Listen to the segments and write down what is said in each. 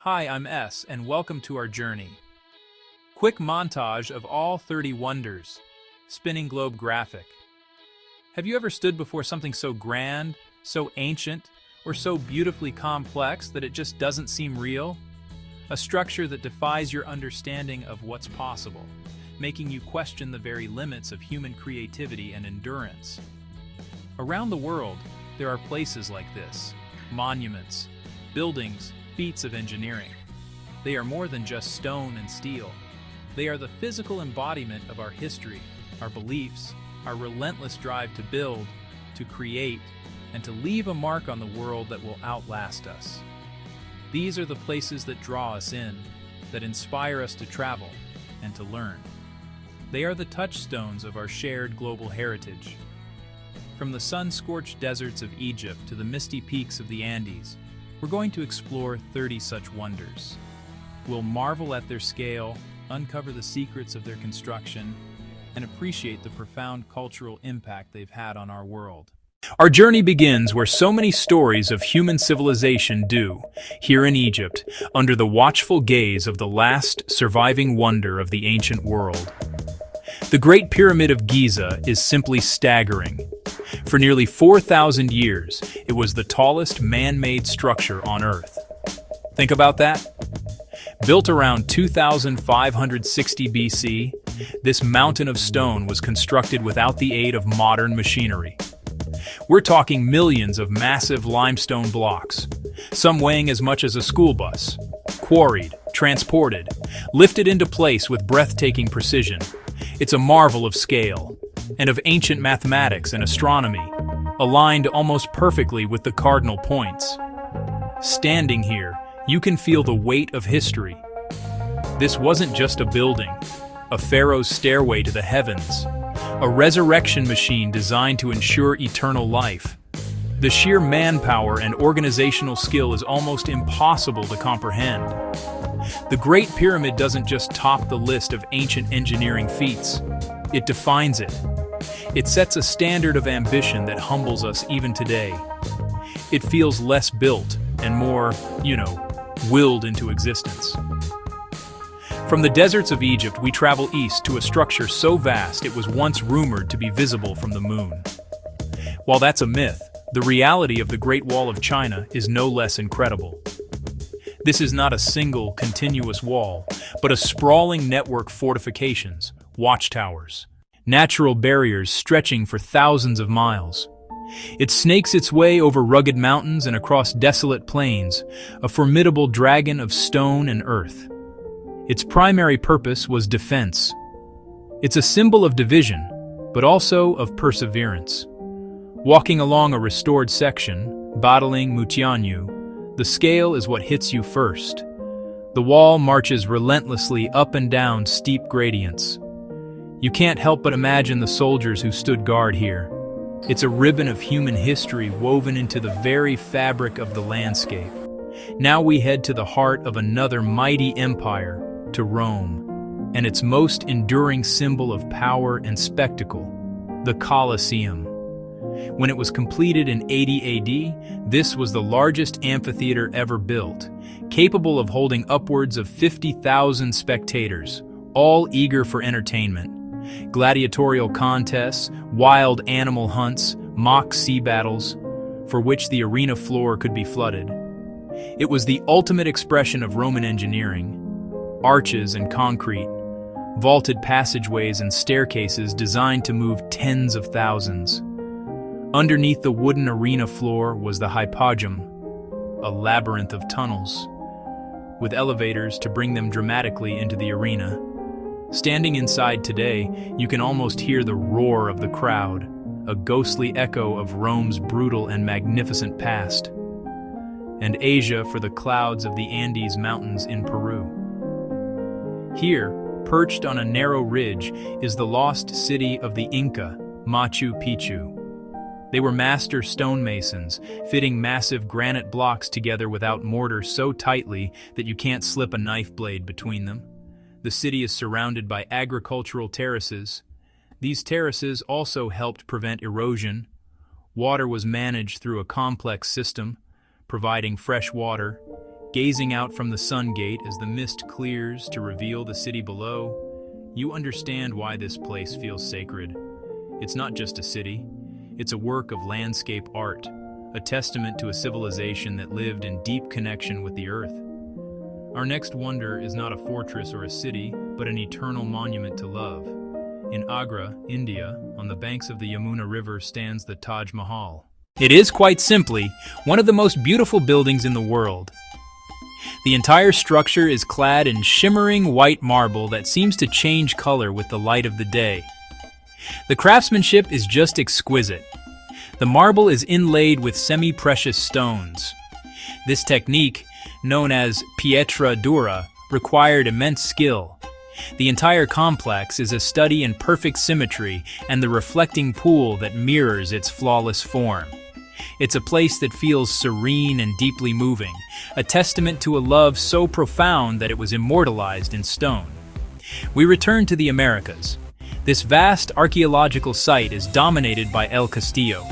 Hi, I'm S, and welcome to our journey. Quick montage of all 30 wonders. Spinning globe graphic. Have you ever stood before something so grand, so ancient, or so beautifully complex that it just doesn't seem real? A structure that defies your understanding of what's possible, making you question the very limits of human creativity and endurance. Around the world, there are places like this. Monuments, buildings, feats of engineering. They are more than just stone and steel. They are the physical embodiment of our history, our beliefs, our relentless drive to build, to create, and to leave a mark on the world that will outlast us. These are the places that draw us in, that inspire us to travel and to learn. They are the touchstones of our shared global heritage. From the sun-scorched deserts of Egypt to the misty peaks of the Andes, we're going to explore 30 such wonders. We'll marvel at their scale, uncover the secrets of their construction, and appreciate the profound cultural impact they've had on our world. Our journey begins where so many stories of human civilization do, here in Egypt, under the watchful gaze of the last surviving wonder of the ancient world. The Great Pyramid of Giza is simply staggering. For nearly 4,000 years, it was the tallest man-made structure on Earth. Think about that? Built around 2560 BC, this mountain of stone was constructed without the aid of modern machinery. We're talking millions of massive limestone blocks, some weighing as much as a school bus, quarried, transported, lifted into place with breathtaking precision. It's a marvel of scale, and of ancient mathematics and astronomy, aligned almost perfectly with the cardinal points. Standing here, you can feel the weight of history. This wasn't just a building, a pharaoh's stairway to the heavens, a resurrection machine designed to ensure eternal life. The sheer manpower and organizational skill is almost impossible to comprehend. The Great Pyramid doesn't just top the list of ancient engineering feats, it defines it. It sets a standard of ambition that humbles us even today. It feels less built and more, willed into existence. From the deserts of Egypt, we travel east to a structure so vast it was once rumored to be visible from the moon. While that's a myth, the reality of the Great Wall of China is no less incredible. This is not a single, continuous wall, but a sprawling network of fortifications, watchtowers, natural barriers stretching for thousands of miles. It snakes its way over rugged mountains and across desolate plains, a formidable dragon of stone and earth. Its primary purpose was defense. It's a symbol of division, but also of perseverance. Walking along a restored section, battling Mutianyu, the scale is what hits you first. The wall marches relentlessly up and down steep gradients. You can't help but imagine the soldiers who stood guard here. It's a ribbon of human history woven into the very fabric of the landscape. Now we head to the heart of another mighty empire, to Rome, and its most enduring symbol of power and spectacle, the Colosseum. When it was completed in 80 AD, this was the largest amphitheater ever built, capable of holding upwards of 50,000 spectators, all eager for entertainment. Gladiatorial contests, wild animal hunts, mock sea battles, for which the arena floor could be flooded. It was the ultimate expression of Roman engineering. Arches and concrete, vaulted passageways and staircases designed to move tens of thousands. Underneath the wooden arena floor was the hypogeum, a labyrinth of tunnels, with elevators to bring them dramatically into the arena. Standing inside today, you can almost hear the roar of the crowd, a ghostly echo of Rome's brutal and magnificent past. And Asia for the clouds of the Andes Mountains in Peru. Here, perched on a narrow ridge, is the lost city of the Inca, Machu Picchu. They were master stonemasons, fitting massive granite blocks together without mortar so tightly that you can't slip a knife blade between them. The city is surrounded by agricultural terraces. These terraces also helped prevent erosion. Water was managed through a complex system, providing fresh water, Gazing out from the sun gate as the mist clears to reveal the city below, you understand why this place feels sacred. It's not just a city, it's a work of landscape art, a testament to a civilization that lived in deep connection with the earth. Our next wonder is not a fortress or a city, but an eternal monument to love. In Agra, India, on the banks of the Yamuna River stands the Taj Mahal. It is, quite simply, one of the most beautiful buildings in the world. The entire structure is clad in shimmering white marble that seems to change color with the light of the day. The craftsmanship is just exquisite. The marble is inlaid with semi-precious stones. This technique, known as pietra dura, required immense skill. The entire complex is a study in perfect symmetry and the reflecting pool that mirrors its flawless form. It's a place that feels serene and deeply moving, a testament to a love so profound that it was immortalized in stone. We return to the Americas. This vast archaeological site is dominated by El Castillo.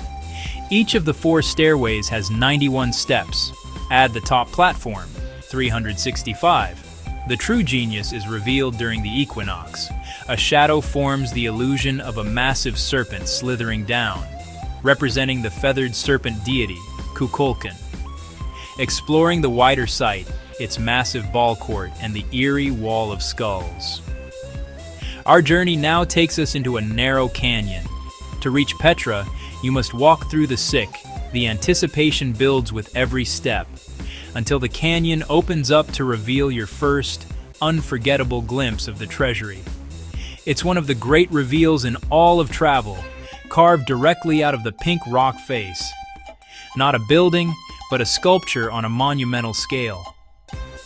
Each of the 4 stairways has 91 steps. Add the top platform, 365. The true genius is revealed during the equinox. A shadow forms the illusion of a massive serpent slithering down, representing the feathered serpent deity, Kukulkan. Exploring the wider site, its massive ball court, and the eerie wall of skulls. Our journey now takes us into a narrow canyon. To reach Petra, you must walk through the sick. The anticipation builds with every step, until the canyon opens up to reveal your first, unforgettable glimpse of the treasury. It's one of the great reveals in all of travel, carved directly out of the pink rock face. Not a building, but a sculpture on a monumental scale.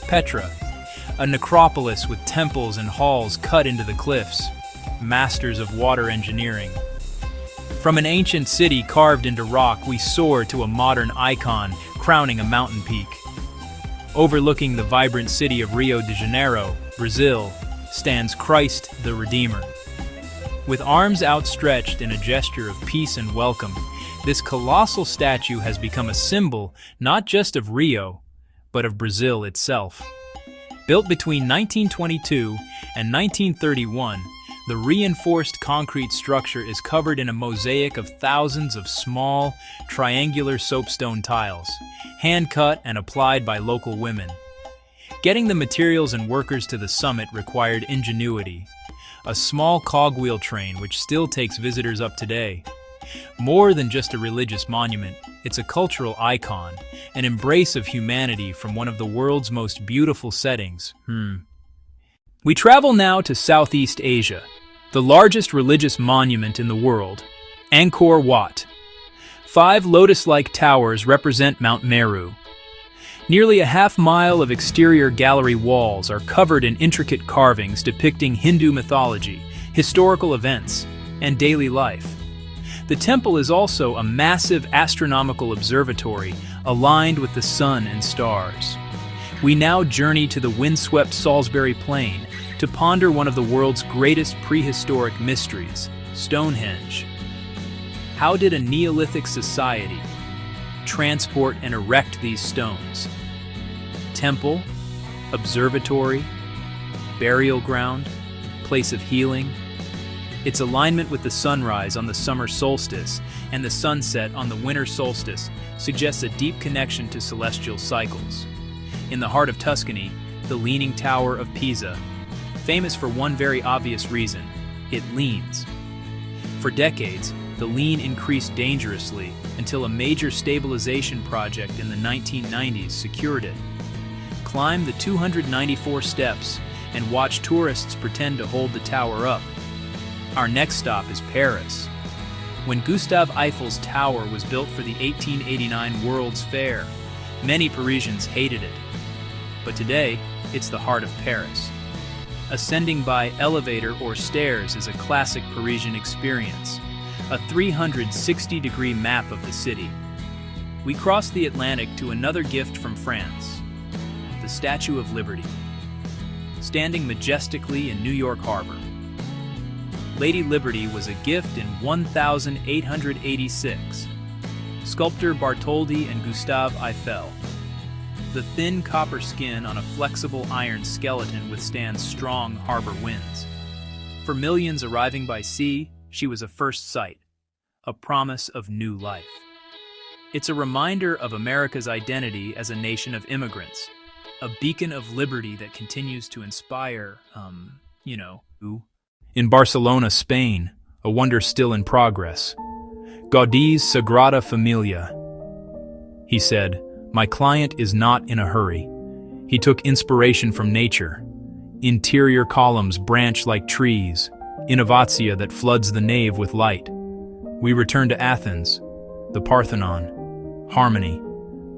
Petra, a necropolis with temples and halls cut into the cliffs, masters of water engineering. From an ancient city carved into rock, we soar to a modern icon crowning a mountain peak. Overlooking the vibrant city of Rio de Janeiro, Brazil, stands Christ the Redeemer. With arms outstretched in a gesture of peace and welcome, this colossal statue has become a symbol not just of Rio, but of Brazil itself. Built between 1922 and 1931, the reinforced concrete structure is covered in a mosaic of thousands of small, triangular soapstone tiles, hand-cut and applied by local women. Getting the materials and workers to the summit required ingenuity, a small cogwheel train which still takes visitors up today. More than just a religious monument, it's a cultural icon, an embrace of humanity from one of the world's most beautiful settings. We travel now to Southeast Asia, the largest religious monument in the world, Angkor Wat. 5 lotus-like towers represent Mount Meru. Nearly a half-mile of exterior gallery walls are covered in intricate carvings depicting Hindu mythology, historical events, and daily life. The temple is also a massive astronomical observatory aligned with the sun and stars. We now journey to the windswept Salisbury Plain to ponder one of the world's greatest prehistoric mysteries, Stonehenge. How did a Neolithic society transport and erect these stones? Temple, observatory, burial ground, place of healing. Its alignment with the sunrise on the summer solstice and the sunset on the winter solstice suggests a deep connection to celestial cycles. In the heart of Tuscany, the Leaning Tower of Pisa, famous for one very obvious reason: it leans. For decades, the lean increased dangerously until a major stabilization project in the 1990s secured it. Climb the 294 steps and watch tourists pretend to hold the tower up. Our next stop is Paris. When Gustave Eiffel's tower was built for the 1889 World's Fair, many Parisians hated it. But today, it's the heart of Paris. Ascending by elevator or stairs is a classic Parisian experience, a 360-degree map of the city. We cross the Atlantic to another gift from France, the Statue of Liberty, standing majestically in New York Harbor. Lady Liberty was a gift in 1886. Sculptor Bartholdi and Gustave Eiffel. The thin copper skin on a flexible iron skeleton withstands strong harbor winds. For millions arriving by sea, she was a first sight, a promise of new life. It's a reminder of America's identity as a nation of immigrants, a beacon of liberty that continues to inspire, In Barcelona, Spain, a wonder still in progress. Gaudí's Sagrada Familia. He said, "My client is not in a hurry." He took inspiration from nature. Interior columns branch like trees, innovatio that floods the nave with light. We return to Athens, the Parthenon. Harmony,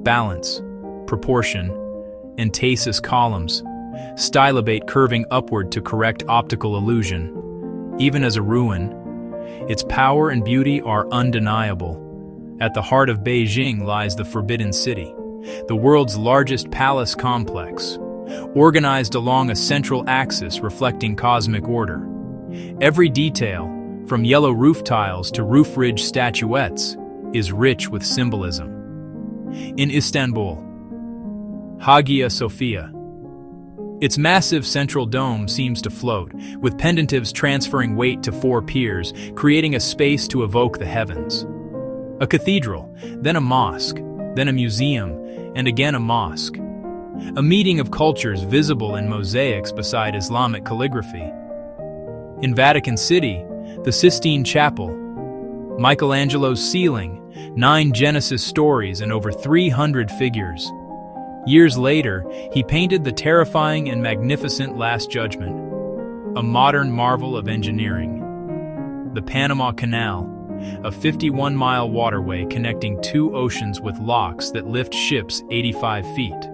balance, proportion, entasis columns, stylobate curving upward to correct optical illusion. Even as a ruin, its power and beauty are undeniable. At the heart of Beijing lies the Forbidden City, the world's largest palace complex, organized along a central axis reflecting cosmic order. Every detail, from yellow roof tiles to roof ridge statuettes, is rich with symbolism. In Istanbul, Hagia Sophia. Its massive central dome seems to float, with pendentives transferring weight to four piers, creating a space to evoke the heavens. A cathedral, then a mosque, then a museum, and again a mosque. A meeting of cultures visible in mosaics beside Islamic calligraphy. In Vatican City, the Sistine Chapel. Michelangelo's ceiling, 9 Genesis stories and over 300 figures. Years later, he painted the terrifying and magnificent Last Judgment, a modern marvel of engineering. The Panama Canal, a 51-mile waterway connecting two oceans with locks that lift ships 85 feet.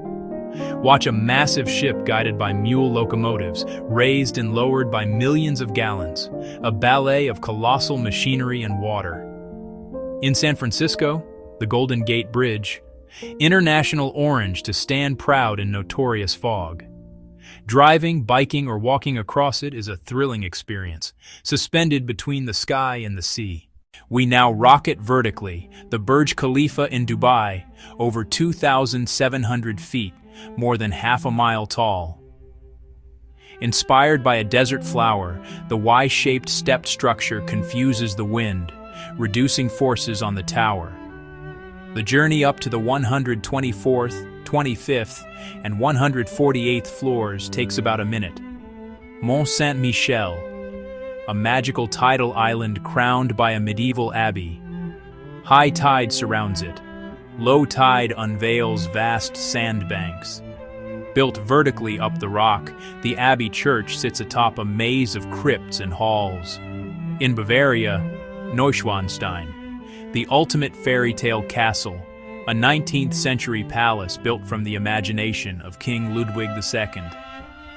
Watch a massive ship guided by mule locomotives, raised and lowered by millions of gallons, a ballet of colossal machinery and water. In San Francisco, the Golden Gate Bridge, international orange to stand proud in notorious fog. Driving, biking, or walking across it is a thrilling experience, suspended between the sky and the sea. We now rocket vertically, the Burj Khalifa in Dubai, over 2,700 feet, more than half a mile tall. Inspired by a desert flower, the Y-shaped stepped structure confuses the wind, reducing forces on the tower. The journey up to the 124th, 25th, and 148th floors takes about a minute. Mont Saint-Michel, a magical tidal island crowned by a medieval abbey. High tide surrounds it. Low tide unveils vast sandbanks. Built vertically up the rock, the abbey church sits atop a maze of crypts and halls. In Bavaria, Neuschwanstein, the ultimate fairy tale castle, a 19th century palace built from the imagination of King Ludwig II.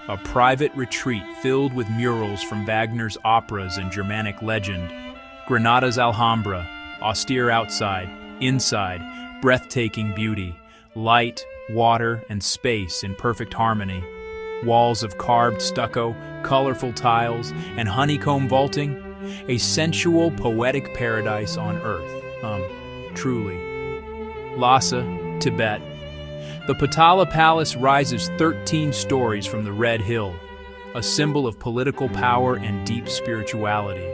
A private retreat filled with murals from Wagner's operas and Germanic legend. Granada's Alhambra, austere outside, inside, breathtaking beauty, light, water, and space in perfect harmony. Walls of carved stucco, colorful tiles, and honeycomb vaulting. A sensual, poetic paradise on earth. Truly. Lhasa, Tibet. The Potala Palace rises 13 stories from the Red Hill, a symbol of political power and deep spirituality.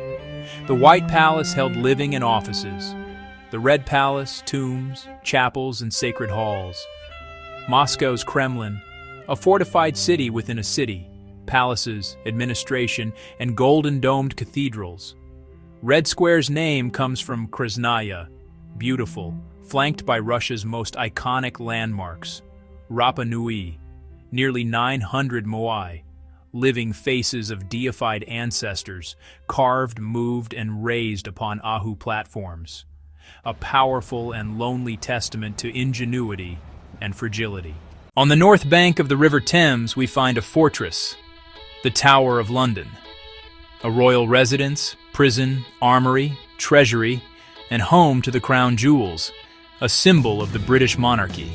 The White Palace held living and offices. The Red Palace, tombs, chapels, and sacred halls. Moscow's Kremlin, a fortified city within a city, palaces, administration, and golden-domed cathedrals. Red Square's name comes from Krasnaya, beautiful, flanked by Russia's most iconic landmarks. Rapa Nui, nearly 900 moai, living faces of deified ancestors, carved, moved, and raised upon Ahu platforms. A powerful and lonely testament to ingenuity and fragility. On the north bank of the River Thames, we find a fortress, the Tower of London. A royal residence, prison, armory, treasury, and home to the crown jewels, a symbol of the British monarchy.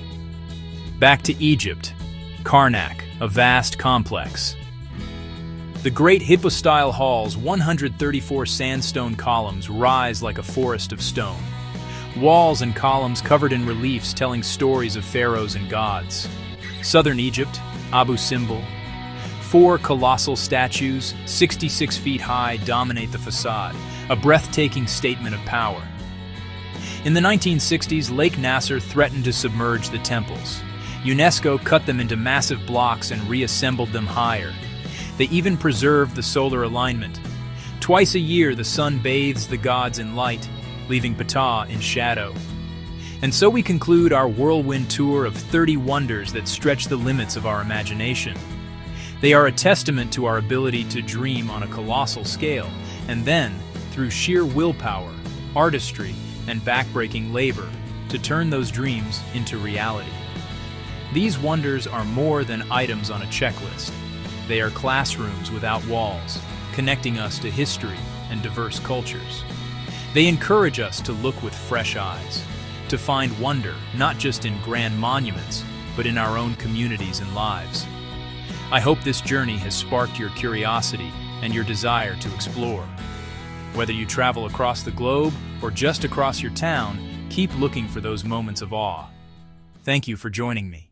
Back to Egypt, Karnak, a vast complex. The great hypostyle hall's 134 sandstone columns rise like a forest of stone. Walls and columns covered in reliefs telling stories of pharaohs and gods. Southern Egypt, Abu Simbel. 4 colossal statues, 66 feet high, dominate the facade, a breathtaking statement of power. In the 1960s, Lake Nasser threatened to submerge the temples. UNESCO cut them into massive blocks and reassembled them higher. They even preserved the solar alignment. Twice a year, the sun bathes the gods in light, leaving Ptah in shadow. And so we conclude our whirlwind tour of 30 wonders that stretch the limits of our imagination. They are a testament to our ability to dream on a colossal scale, and then, through sheer willpower, artistry, and backbreaking labor, to turn those dreams into reality. These wonders are more than items on a checklist. They are classrooms without walls, connecting us to history and diverse cultures. They encourage us to look with fresh eyes, to find wonder not just in grand monuments, but in our own communities and lives. I hope this journey has sparked your curiosity and your desire to explore. Whether you travel across the globe or just across your town, keep looking for those moments of awe. Thank you for joining me.